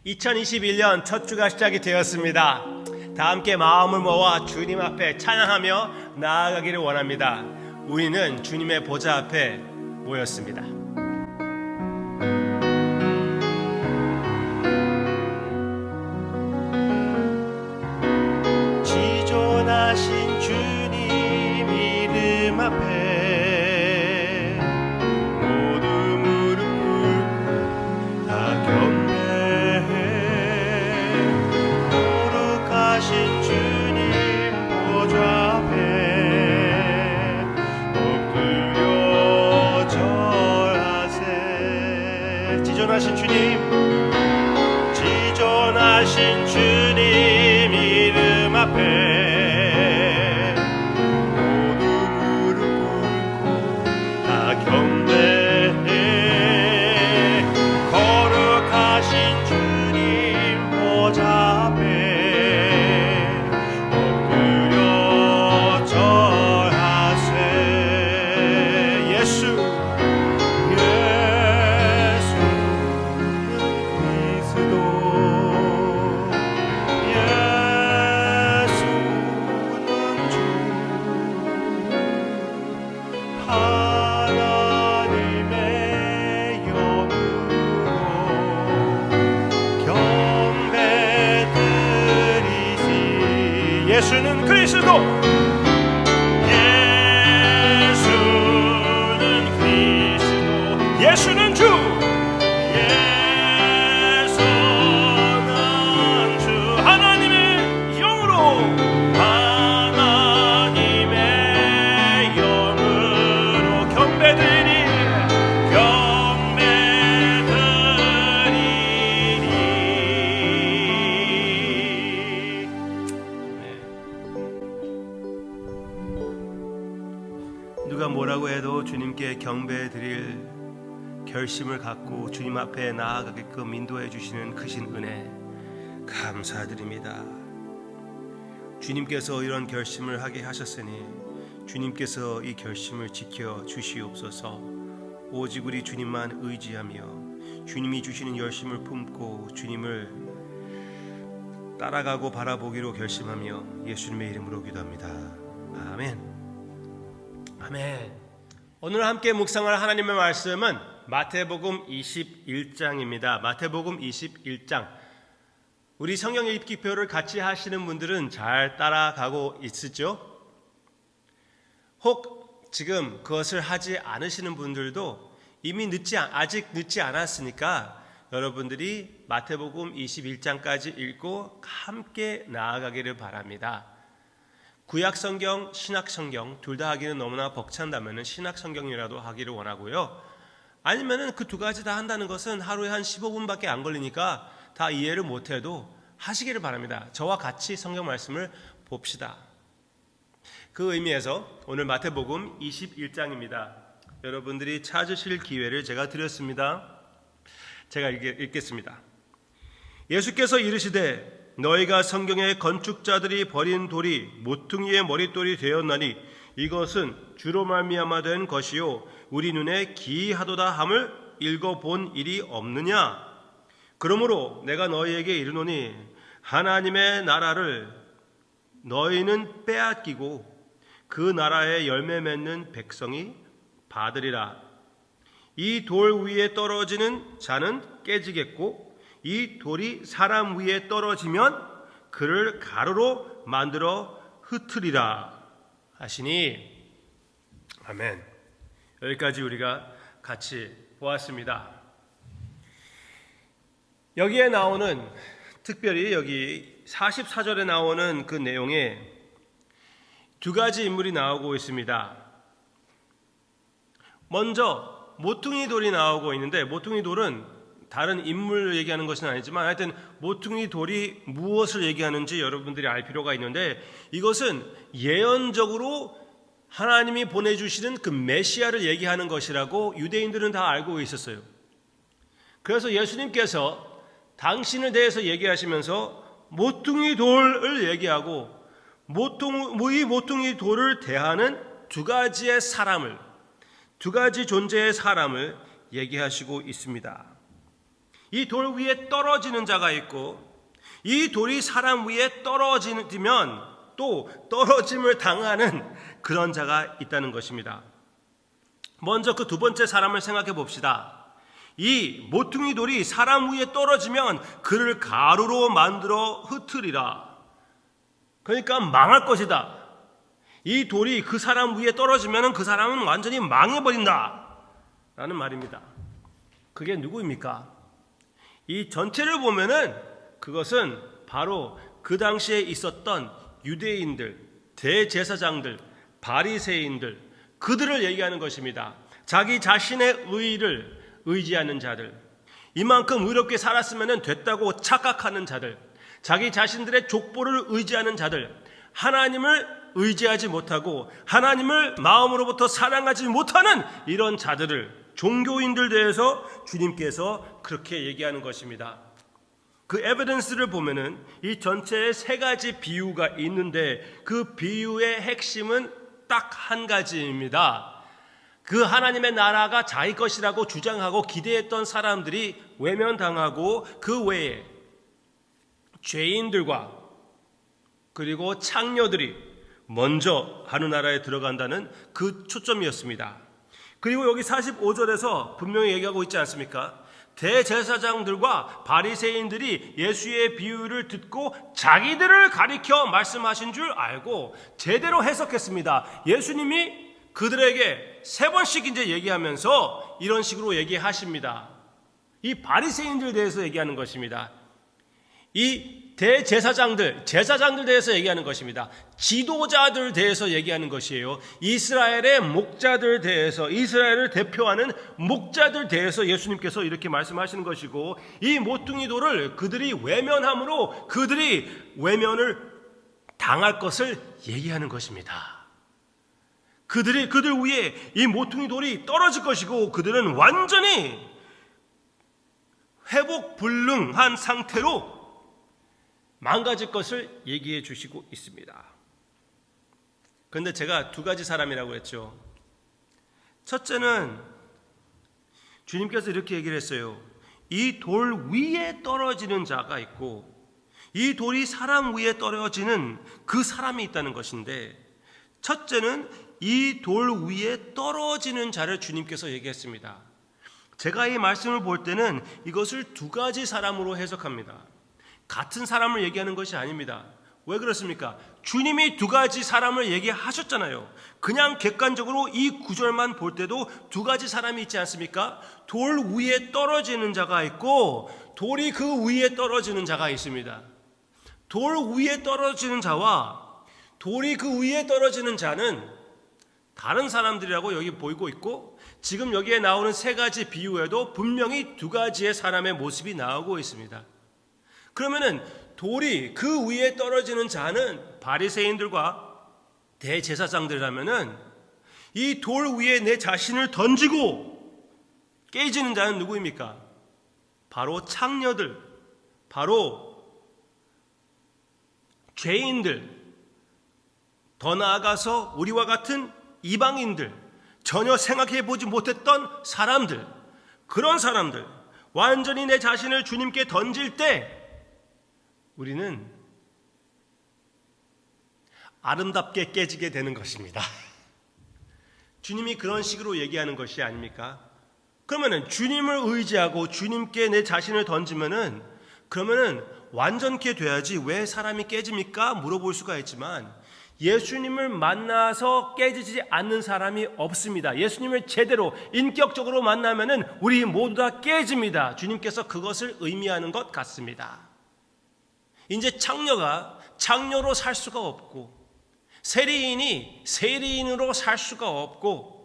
2021년 첫 주가 시작이 되었습니다. 다 함께 마음을 모아 주님 앞에 찬양하며 나아가기를 원합니다. 우리는 주님의 보좌 앞에 모였습니다. 지존하신 주님 이름 앞에 지존하신 주님 이름 앞에 모두 무릎 꿇고 다 경배해. 거룩하신 주님 보좌 앞에 엎드려 절하세. 예수는 그리스도, 하나님의 영으로 경배드리시. 예수는 그리스도, 예수는 그리스도, 예수는 주, 예수는 주. 하나님의 영으로, 누가 뭐라고 해도 주님께 경배드릴 결심을 갖고 주님 앞에 나아가게끔 인도해 주시는 크신 은혜 감사드립니다. 주님께서 이런 결심을 하게 하셨으니 주님께서 이 결심을 지켜 주시옵소서. 오직 우리 주님만 의지하며 주님이 주시는 열심을 품고 주님을 따라가고 바라보기로 결심하며 예수님의 이름으로 기도합니다. 아멘. 아멘. 오늘 함께 묵상할 하나님의 말씀은 마태복음 21장입니다. 마태복음 21장. 우리 성경 읽기표를 같이 하시는 분들은 잘 따라가고 있으죠? 혹 지금 그것을 하지 않으시는 분들도 이미 아직 늦지 않았으니까 여러분들이 마태복음 21장까지 읽고 함께 나아가기를 바랍니다. 구약성경, 신약성경 둘 다 하기는 너무나 벅찬다면 신약성경이라도 하기를 원하고요. 아니면은 그 두 가지 다 한다는 것은 하루에 한 15분밖에 안 걸리니까 다 이해를 못해도 하시기를 바랍니다. 저와 같이 성경 말씀을 봅시다. 그 의미에서 오늘 마태복음 21장입니다. 여러분들이 찾으실 기회를 제가 드렸습니다. 제가 읽겠습니다. 예수께서 이르시되 너희가 성경의 건축자들이 버린 돌이 모퉁이의 머릿돌이 되었나니 이것은 주로 말미암아 된 것이요 우리 눈에 기이하도다 함을 읽어본 일이 없느냐. 그러므로 내가 너희에게 이르노니 하나님의 나라를 너희는 빼앗기고 그 나라에 열매 맺는 백성이 받으리라. 이 돌 위에 떨어지는 자는 깨지겠고 이 돌이 사람 위에 떨어지면 그를 가루로 만들어 흩으리라 하시니. 아멘. 여기까지 우리가 같이 보았습니다. 여기에 나오는, 특별히 여기 44절에 나오는 그 내용에 두 가지 인물이 나오고 있습니다. 먼저 모퉁이 돌이 나오고 있는데, 모퉁이 돌은 다른 인물을 얘기하는 것은 아니지만 하여튼 모퉁이 돌이 무엇을 얘기하는지 여러분들이 알 필요가 있는데, 이것은 예언적으로 하나님이 보내주시는 그 메시아를 얘기하는 것이라고 유대인들은 다 알고 있었어요. 그래서 예수님께서 당신에 대해서 얘기하시면서 모퉁이 돌을 얘기하고 이 모퉁이 돌을 대하는 두 가지의 사람을, 두 가지 존재의 사람을 얘기하시고 있습니다. 이 돌 위에 떨어지는 자가 있고, 이 돌이 사람 위에 떨어지면 또 떨어짐을 당하는 그런 자가 있다는 것입니다. 먼저 그 두 번째 사람을 생각해 봅시다. 이 모퉁이 돌이 사람 위에 떨어지면 그를 가루로 만들어 흩으리라. 그러니까 망할 것이다. 이 돌이 그 사람 위에 떨어지면 그 사람은 완전히 망해버린다 라는 말입니다. 그게 누구입니까? 이 전체를 보면은 그것은 바로 그 당시에 있었던 유대인들, 대제사장들, 바리새인들, 그들을 얘기하는 것입니다. 자기 자신의 의를 의지하는 자들, 이만큼 의롭게 살았으면 됐다고 착각하는 자들, 자기 자신들의 족보를 의지하는 자들, 하나님을 의지하지 못하고 하나님을 마음으로부터 사랑하지 못하는 이런 자들을, 종교인들 대해서 주님께서 그렇게 얘기하는 것입니다. 그 에비던스를 보면은 이 전체에 세 가지 비유가 있는데 그 비유의 핵심은 딱 한 가지입니다. 그 하나님의 나라가 자기 것이라고 주장하고 기대했던 사람들이 외면당하고 그 외에 죄인들과 그리고 창녀들이 먼저 하늘나라에 들어간다는 그 초점이었습니다. 그리고 여기 45절에서 분명히 얘기하고 있지 않습니까? 대제사장들과 바리새인들이 예수의 비유를 듣고 자기들을 가리켜 말씀하신 줄 알고 제대로 해석했습니다. 예수님이 그들에게 세 번씩 이제 얘기하면서 이런 식으로 얘기하십니다. 이 바리새인들에 대해서 얘기하는 것입니다. 이 대제사장들, 제사장들 대해서 얘기하는 것입니다. 지도자들 대해서 얘기하는 것이에요. 이스라엘의 목자들 대해서, 이스라엘을 대표하는 목자들 대해서 예수님께서 이렇게 말씀하시는 것이고, 이 모퉁이 돌을 그들이 외면함으로 그들이 외면을 당할 것을 얘기하는 것입니다. 그들 위에 이 모퉁이 돌이 떨어질 것이고 그들은 완전히 회복 불능한 상태로 망가질 것을 얘기해 주시고 있습니다. 그런데 제가 두 가지 사람이라고 했죠. 첫째는 주님께서 이렇게 얘기를 했어요. 이 돌 위에 떨어지는 자가 있고 이 돌이 사람 위에 떨어지는 그 사람이 있다는 것인데, 첫째는 이 돌 위에 떨어지는 자를 주님께서 얘기했습니다. 제가 이 말씀을 볼 때는 이것을 두 가지 사람으로 해석합니다. 같은 사람을 얘기하는 것이 아닙니다. 왜 그렇습니까? 주님이 두 가지 사람을 얘기하셨잖아요. 그냥 객관적으로 이 구절만 볼 때도 두 가지 사람이 있지 않습니까? 돌 위에 떨어지는 자가 있고 돌이 그 위에 떨어지는 자가 있습니다. 돌 위에 떨어지는 자와 돌이 그 위에 떨어지는 자는 다른 사람들이라고 여기 보이고 있고, 지금 여기에 나오는 세 가지 비유에도 분명히 두 가지의 사람의 모습이 나오고 있습니다. 그러면은 돌이 그 위에 떨어지는 자는 바리새인들과 대제사장들이라면은 이 돌 위에 내 자신을 던지고 깨지는 자는 누구입니까? 바로 창녀들, 바로 죄인들, 더 나아가서 우리와 같은 이방인들, 전혀 생각해보지 못했던 사람들, 그런 사람들, 완전히 내 자신을 주님께 던질 때 우리는 아름답게 깨지게 되는 것입니다. 주님이 그런 식으로 얘기하는 것이 아닙니까? 그러면은 주님을 의지하고 주님께 내 자신을 던지면은 그러면은 완전케 돼야지 왜 사람이 깨집니까? 물어볼 수가 있지만 예수님을 만나서 깨지지 않는 사람이 없습니다. 예수님을 제대로 인격적으로 만나면은 우리 모두 다 깨집니다. 주님께서 그것을 의미하는 것 같습니다. 이제 창녀가 창녀로 살 수가 없고 세리인이 세리인으로 살 수가 없고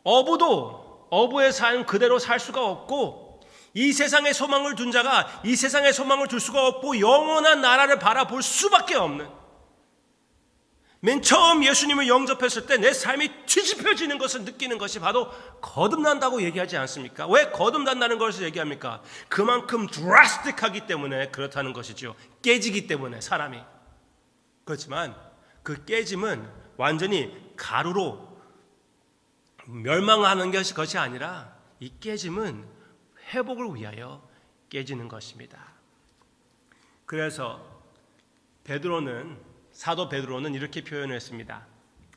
어부도 어부의 삶 그대로 살 수가 없고 이 세상에 소망을 둔 자가 이 세상에 소망을 둘 수가 없고 영원한 나라를 바라볼 수밖에 없는, 맨 처음 예수님을 영접했을 때 내 삶이 뒤집혀지는 것을 느끼는 것이 바로 거듭난다고 얘기하지 않습니까? 왜 거듭난다는 것을 얘기합니까? 그만큼 드라스틱하기 때문에 그렇다는 것이죠. 깨지기 때문에 사람이. 그렇지만 그 깨짐은 완전히 가루로 멸망하는 것이 아니라 이 깨짐은 회복을 위하여 깨지는 것입니다. 그래서 사도 베드로는 이렇게 표현했습니다.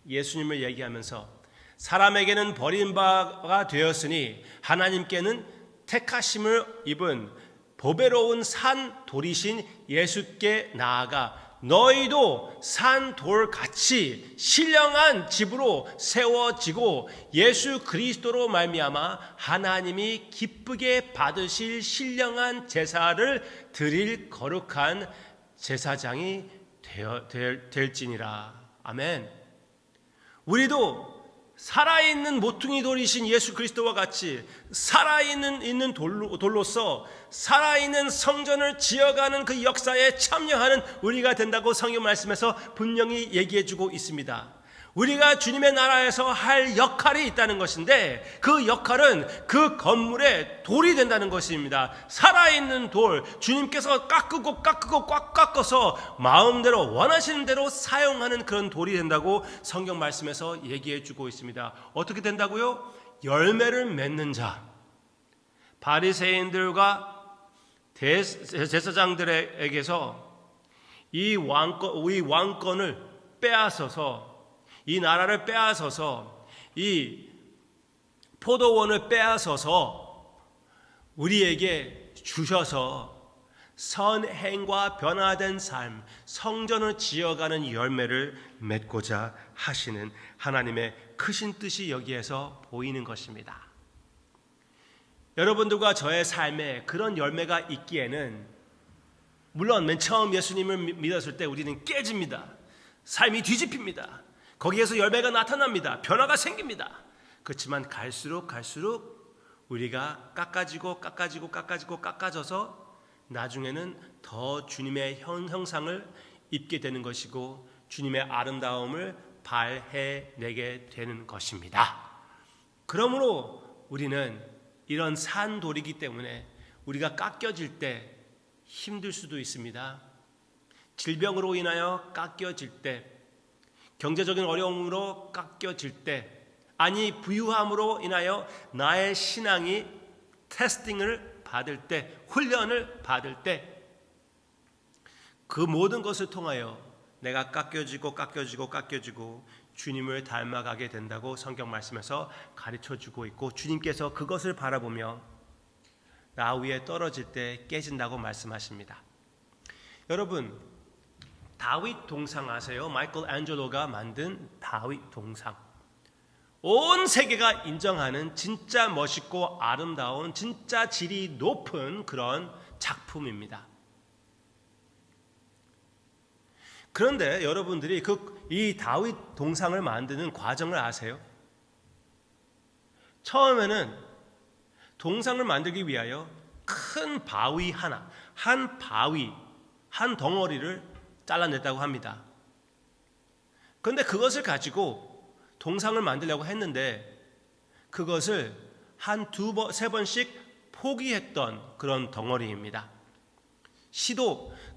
예수님을 얘기하면서 사람에게는 버림바가 되었으니 하나님께는 택하심을 입은 보배로운 산 돌이신 예수께 나아가 너희도 산 돌같이 신령한 집으로 세워지고 예수 그리스도로 말미암아 하나님이 기쁘게 받으실 신령한 제사를 드릴 거룩한 제사장이 될지니라. 아멘. 우리도 살아있는 모퉁이 돌이신 예수 그리스도와 같이 살아있는 돌로서 살아있는 성전을 지어가는 그 역사에 참여하는 우리가 된다고 성경 말씀에서 분명히 얘기해주고 있습니다. 우리가 주님의 나라에서 할 역할이 있다는 것인데 그 역할은 그 건물의 돌이 된다는 것입니다. 살아있는 돌, 주님께서 깎고 꽉 깎아서 마음대로 원하시는 대로 사용하는 그런 돌이 된다고 성경 말씀에서 얘기해주고 있습니다. 어떻게 된다고요? 열매를 맺는 자, 바리새인들과 제사장들에게서 이 왕권을 빼앗아서 이 나라를 빼앗아서 이 포도원을 빼앗아서 우리에게 주셔서 선행과 변화된 삶, 성전을 지어가는 열매를 맺고자 하시는 하나님의 크신 뜻이 여기에서 보이는 것입니다. 여러분들과 저의 삶에 그런 열매가 있기에는 물론 맨 처음 예수님을 믿었을 때 우리는 깨집니다. 삶이 뒤집힙니다. 거기에서 열매가 나타납니다. 변화가 생깁니다. 그렇지만 갈수록 우리가 깎아져서 나중에는 더 주님의 형상을 입게 되는 것이고 주님의 아름다움을 발해내게 되는 것입니다. 그러므로 우리는 이런 산돌이기 때문에 우리가 깎여질 때 힘들 수도 있습니다. 질병으로 인하여 깎여질 때, 경제적인 어려움으로 깎여질 때, 아니 부유함으로 인하여 나의 신앙이 테스팅을 받을 때, 훈련을 받을 때, 그 모든 것을 통하여 내가 깎여지고 주님을 닮아가게 된다고 성경 말씀에서 가르쳐주고 있고, 주님께서 그것을 바라보며 나 위에 떨어질 때 깨진다고 말씀하십니다. 여러분, 다윗 동상 아세요? 마이클 앤젤로가 만든 다윗 동상. 온 세계가 인정하는 진짜 멋있고 아름다운, 진짜 질이 높은 그런 작품입니다. 그런데 여러분들이 이 다윗 동상을 만드는 과정을 아세요? 처음에는 동상을 만들기 위하여 큰 바위 한 덩어리를 잘라냈다고 합니다. 그런데 그것을 가지고 동상을 만들려고 했는데 그것을 세 번씩 포기했던 그런 덩어리입니다.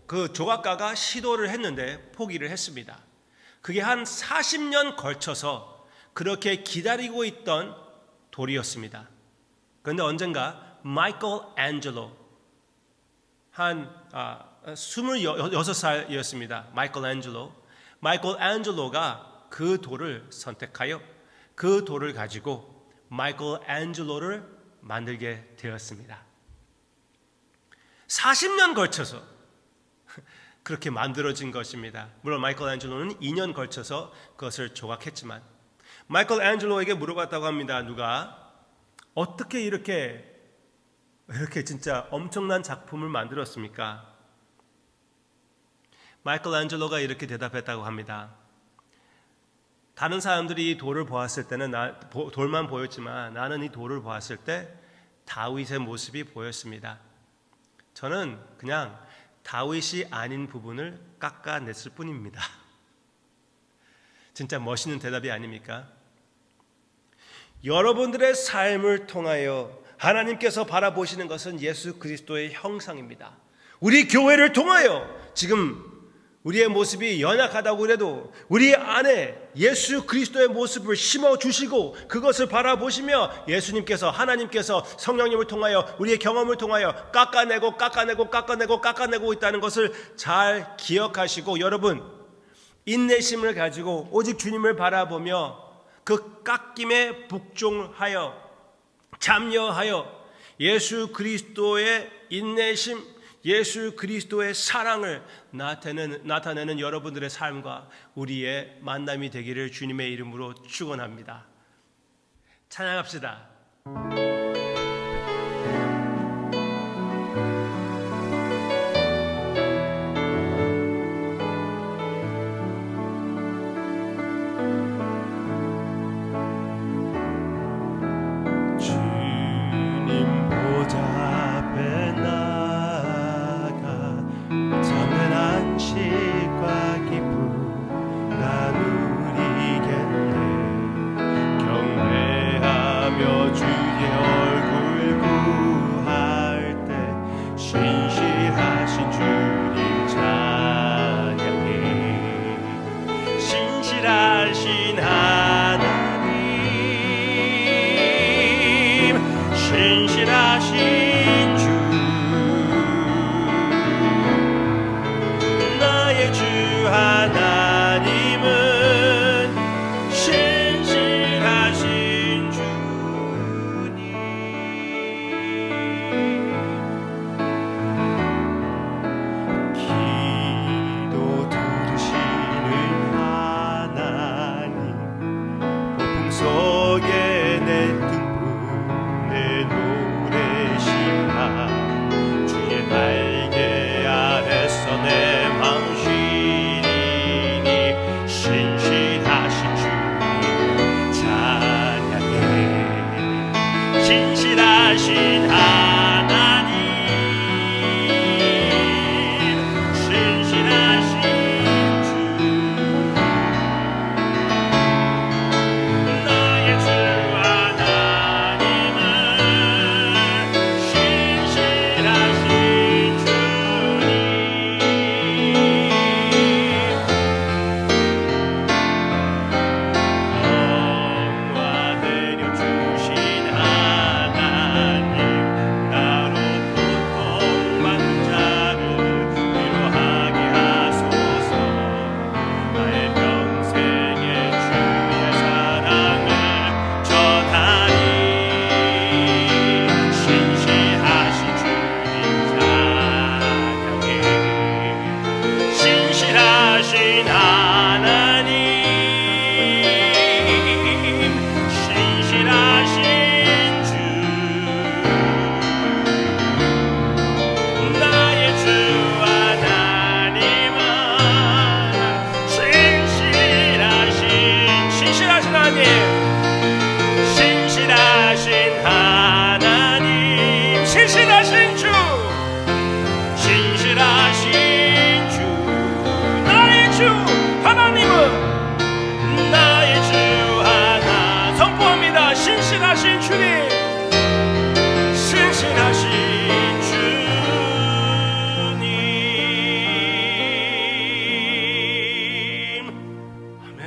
그 조각가가 시도를 했는데 포기를 했습니다. 그게 한 40년 걸쳐서 그렇게 기다리고 있던 돌이었습니다. 그런데 언젠가 마이클 앤젤로 한 26살이었습니다. 마이클 앤젤로가 그 돌을 선택하여 그 돌을 가지고 마이클 앤젤로를 만들게 되었습니다. 40년 걸쳐서 그렇게 만들어진 것입니다. 물론 마이클 앤젤로는 2년 걸쳐서 그것을 조각했지만, 마이클 앤젤로에게 물어봤다고 합니다. 누가 어떻게 이렇게 진짜 엄청난 작품을 만들었습니까? 마이클 앤젤로가 이렇게 대답했다고 합니다. 다른 사람들이 이 돌을 보았을 때는 돌만 보였지만 나는 이 돌을 보았을 때 다윗의 모습이 보였습니다. 저는 그냥 다윗이 아닌 부분을 깎아냈을 뿐입니다. 진짜 멋있는 대답이 아닙니까? 여러분들의 삶을 통하여 하나님께서 바라보시는 것은 예수 그리스도의 형상입니다. 우리 교회를 통하여 지금 우리의 모습이 연약하다고 해도 우리 안에 예수 그리스도의 모습을 심어주시고 그것을 바라보시며 예수님께서, 하나님께서 성령님을 통하여 우리의 경험을 통하여 깎아내고 있다는 것을 잘 기억하시고, 여러분 인내심을 가지고 오직 주님을 바라보며 그 깎임에 복종하여 참여하여 예수 그리스도의 인내심, 예수 그리스도의 사랑을 나타내는 여러분들의 삶과 우리의 만남이 되기를 주님의 이름으로 축원합니다. 찬양합시다. 신실하신 주, 나의 주 하나님은 신실하신 주님. 기도 들으시는 하나님, 폭풍 속에 내 주의 날개 아래서 내 마음 쉬리니 신실하신 주님 찬양해. 신실하신 하나님, 신실하신 주, 나의 주 하나님은 신실하신 하나님, 신실하신 주, 나의 주 하나님은 신실하신 하나님, 신실하신 하나님, 신실하신 주, 신실하신 하나님은 나의 주 하나. 선포합니다. 신실하신 주님, 신실하신 주님. 아멘.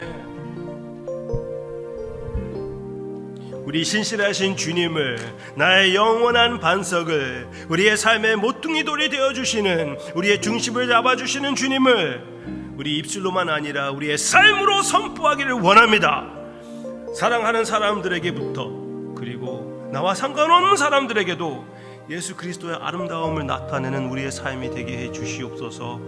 우리 신실하신 주님을, 나의 영원한 반석을, 우리의 삶의 모퉁이 돌이 되어주시는, 우리의 중심을 잡아주시는 주님을 우리 입술로만 아니라 우리의 삶으로 선포하기를 원합니다. 사랑하는 사람들에게부터, 그리고 나와 상관없는 사람들에게도 예수 그리스도의 아름다움을 나타내는 우리의 삶이 되게 해 주시옵소서.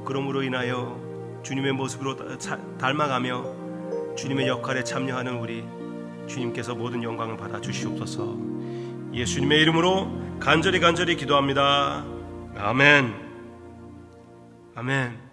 그러므로 인하여 주님의 모습으로 닮아가며 주님의 역할에 참여하는 우리, 주님께서 모든 영광을 받아 주시옵소서. 예수님의 이름으로 간절히 기도합니다. 아멘. 아멘.